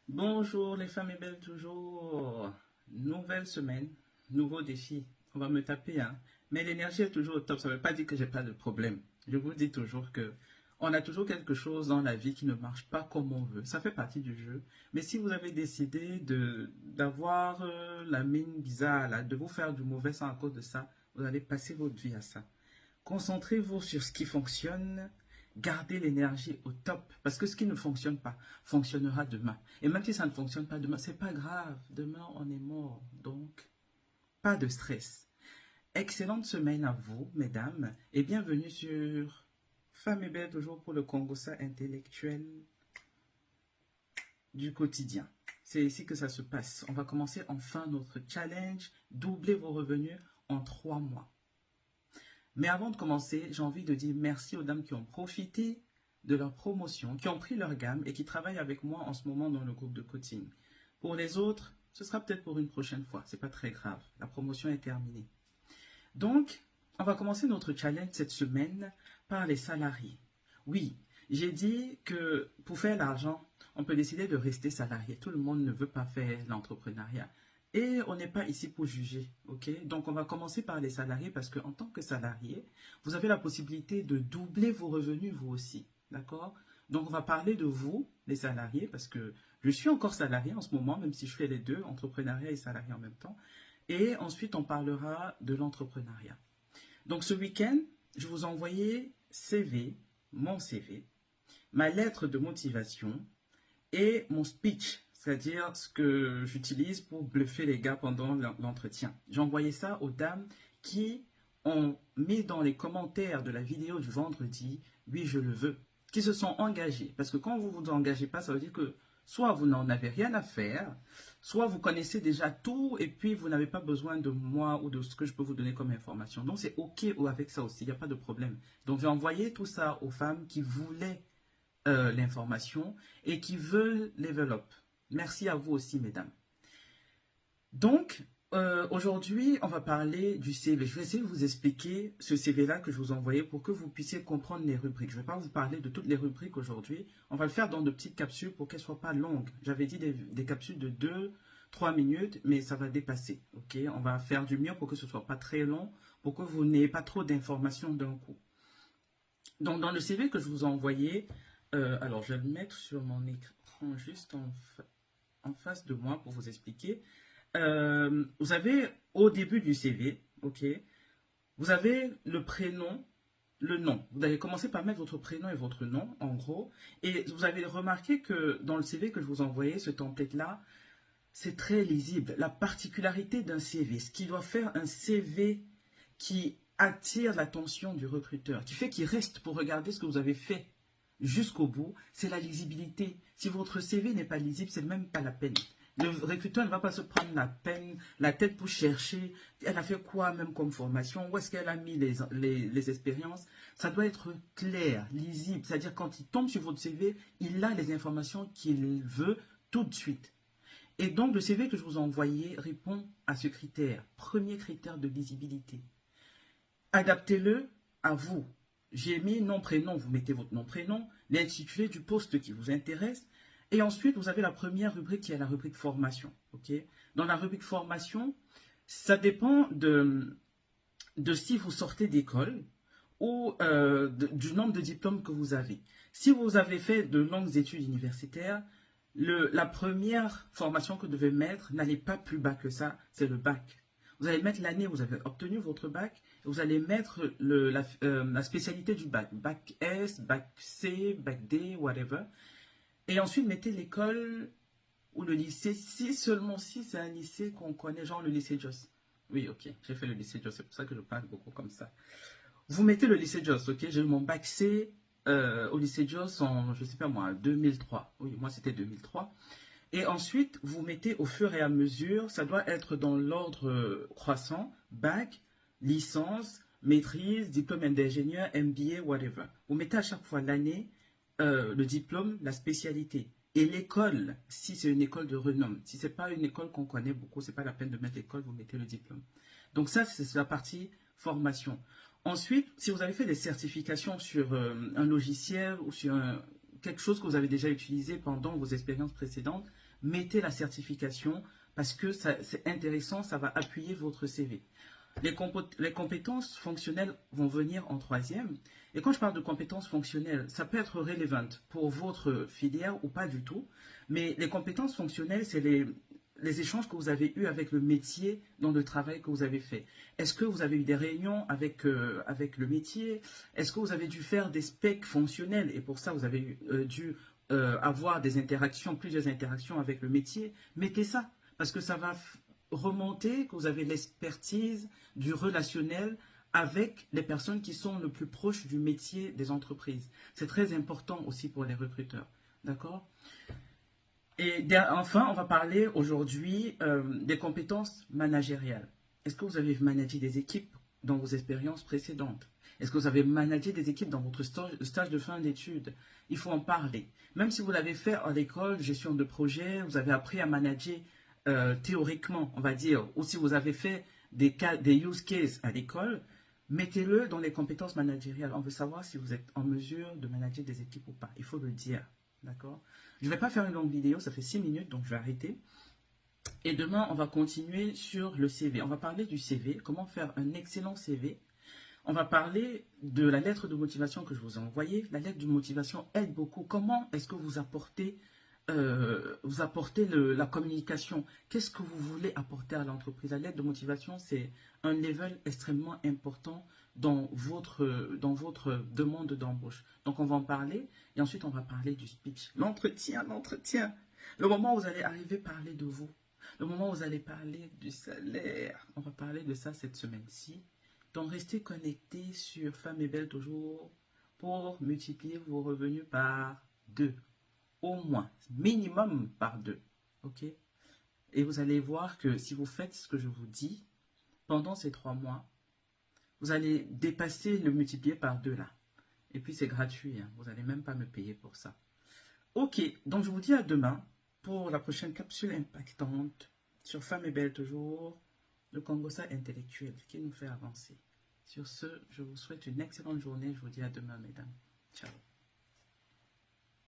Bonjour les femmes et belles toujours. Nouvelle semaine, nouveau défi. On va me taper, hein. Mais l'énergie est toujours au top. Ça ne veut pas dire que j'ai pas de problème. Je vous dis toujours que on a toujours quelque chose dans la vie qui ne marche pas comme on veut. Ça fait partie du jeu. Mais si vous avez décidé d'avoir la mine bizarre, là, de vous faire du mauvais sang à cause de ça, vous allez passer votre vie à ça. Concentrez-vous sur ce qui fonctionne. Gardez l'énergie au top. Parce que ce qui ne fonctionne pas fonctionnera demain. Et même si ça ne fonctionne pas demain, c'est pas grave. Demain, on est mort. Donc, pas de stress. Excellente semaine à vous, mesdames. Et bienvenue sur Femmes et Belles, toujours pour le Congossa intellectuel du quotidien. C'est ici que ça se passe. On va commencer enfin notre challenge. Doubler vos revenus en 3 mois. Mais avant de commencer, j'ai envie de dire merci aux dames qui ont profité de leur promotion, qui ont pris leur gamme et qui travaillent avec moi en ce moment dans le groupe de coaching. Pour les autres, ce sera peut-être pour une prochaine fois, c'est pas très grave. La promotion est terminée. Donc, on va commencer notre challenge cette semaine par les salariés. Oui, j'ai dit que pour faire l'argent, on peut décider de rester salarié. Tout le monde ne veut pas faire l'entrepreneuriat. Et on n'est pas ici pour juger, ok? Donc on va commencer par les salariés parce qu'en tant que salarié, vous avez la possibilité de doubler vos revenus vous aussi, d'accord? Donc on va parler de vous, les salariés, parce que je suis encore salarié en ce moment, même si je fais les deux, entrepreneuriat et salarié en même temps. Et ensuite on parlera de l'entrepreneuriat. Donc ce week-end, je vous ai envoyé CV, mon CV, ma lettre de motivation et mon speech, c'est-à-dire ce que j'utilise pour bluffer les gars pendant l'entretien. J'ai envoyé ça aux dames qui ont mis dans les commentaires de la vidéo du vendredi, oui, je le veux, qui se sont engagés. Parce que quand vous ne vous engagez pas, ça veut dire que soit vous n'en avez rien à faire, soit vous connaissez déjà tout et puis vous n'avez pas besoin de moi ou de ce que je peux vous donner comme information. Donc c'est OK avec ça aussi, il n'y a pas de problème. Donc j'ai envoyé tout ça aux femmes qui voulaient l'information et qui veulent level up. Merci à vous aussi, mesdames. Donc, aujourd'hui, on va parler du CV. Je vais essayer de vous expliquer ce CV-là que je vous ai envoyé pour que vous puissiez comprendre les rubriques. Je ne vais pas vous parler de toutes les rubriques aujourd'hui. On va le faire dans de petites capsules pour qu'elles ne soient pas longues. J'avais dit des capsules de 2-3 minutes, mais ça va dépasser. Ok, on va faire du mieux pour que ce ne soit pas très long, pour que vous n'ayez pas trop d'informations d'un coup. Donc, dans le CV que je vous ai envoyé, alors je vais le mettre sur mon écran juste en face de moi pour vous expliquer. Vous avez au début du CV, ok, vous avez le prénom, le nom. Vous allez commencer par mettre votre prénom et votre nom, en gros. Et vous avez remarqué que dans le CV que je vous ai envoyé, ce template-là, c'est très lisible. La particularité d'un CV, ce qui doit faire un CV qui attire l'attention du recruteur, qui fait qu'il reste pour regarder ce que vous avez fait jusqu'au bout, c'est la lisibilité. Si votre CV n'est pas lisible, c'est même pas la peine. Le recruteur ne va pas se prendre la peine, la tête pour chercher. Elle a fait quoi même comme formation? Où est-ce qu'elle a mis les expériences? Ça doit être clair, lisible. C'est-à-dire quand il tombe sur votre CV, il a les informations qu'il veut tout de suite. Et donc, le CV que je vous ai envoyé répond à ce critère. Premier critère de lisibilité. Adaptez-le à vous. J'ai mis nom, prénom, vous mettez votre nom, prénom, l'intitulé du poste qui vous intéresse. Et ensuite, vous avez la première rubrique qui est la rubrique formation. Okay. Dans la rubrique formation, ça dépend de si vous sortez d'école ou du nombre de diplômes que vous avez. Si vous avez fait de longues études universitaires, la première formation que vous devez mettre n'allez pas plus bas que ça, c'est le bac. Vous allez mettre l'année où vous avez obtenu votre bac et vous allez mettre la spécialité du bac. Bac S, bac C, bac D, whatever. Et ensuite, mettez l'école ou le lycée, si seulement si c'est un lycée qu'on connaît, genre le lycée Joss. Oui, ok, j'ai fait le lycée Joss, c'est pour ça que je parle beaucoup comme ça. Vous mettez le lycée Joss, ok? J'ai eu mon bac C au lycée Joss en, je sais pas moi, 2003. Oui, moi c'était 2003. Et ensuite, vous mettez au fur et à mesure, ça doit être dans l'ordre croissant, bac, licence, maîtrise, diplôme d'ingénieur, MBA, whatever. Vous mettez à chaque fois l'année, le diplôme, la spécialité. Et l'école, si c'est une école de renom. Si ce n'est pas une école qu'on connaît beaucoup, ce n'est pas la peine de mettre l'école, vous mettez le diplôme. Donc ça, c'est la partie formation. Ensuite, si vous avez fait des certifications sur un logiciel ou sur quelque chose que vous avez déjà utilisé pendant vos expériences précédentes, mettez la certification parce que c'est intéressant, ça va appuyer votre CV. Les compétences fonctionnelles vont venir en troisième. Et quand je parle de compétences fonctionnelles, ça peut être relevant pour votre filière ou pas du tout. Mais les compétences fonctionnelles, c'est les échanges que vous avez eus avec le métier dans le travail que vous avez fait. Est-ce que vous avez eu des réunions avec le métier? Est-ce que vous avez dû faire des specs fonctionnels et pour ça vous avez dû avoir des interactions, plusieurs interactions avec le métier? Mettez ça parce que ça va remonter que vous avez l'expertise du relationnel avec les personnes qui sont le plus proches du métier des entreprises. C'est très important aussi pour les recruteurs. D'accord? Et enfin, on va parler aujourd'hui des compétences managériales. Est-ce que vous avez managé des équipes dans vos expériences précédentes? Est-ce que vous avez managé des équipes dans votre stage de fin d'études? Il faut en parler. Même si vous l'avez fait à l'école, gestion de projet, vous avez appris à manager théoriquement, on va dire, ou si vous avez fait des use cases à l'école, mettez-le dans les compétences managériales. On veut savoir si vous êtes en mesure de manager des équipes ou pas. Il faut le dire. D'accord? Je ne vais pas faire une longue vidéo, ça fait 6 minutes, donc je vais arrêter. Et demain, on va continuer sur le CV. On va parler du CV, comment faire un excellent CV. On va parler de la lettre de motivation que je vous ai envoyée. La lettre de motivation aide beaucoup. Comment est-ce que vous apportez la communication? Qu'est-ce que vous voulez apporter à l'entreprise? La lettre de motivation, c'est un level extrêmement important dans votre demande d'embauche. Donc, on va en parler et ensuite, on va parler du speech. L'entretien. Le moment où vous allez arriver à parler de vous. Le moment où vous allez parler du salaire. On va parler de ça cette semaine-ci. Donc, restez connectés sur Femmes et Belles toujours pour multiplier vos revenus par 2. Au moins, minimum par 2. OK? Et vous allez voir que si vous faites ce que je vous dis, pendant ces 3 mois, vous allez dépasser le multiplier par 2 là. Et puis c'est gratuit, hein. Vous n'allez même pas me payer pour ça. OK, donc je vous dis à demain pour la prochaine capsule impactante sur Femmes et Belles toujours, le Congossa intellectuel qui nous fait avancer. Sur ce, je vous souhaite une excellente journée. Je vous dis à demain, mesdames. Ciao.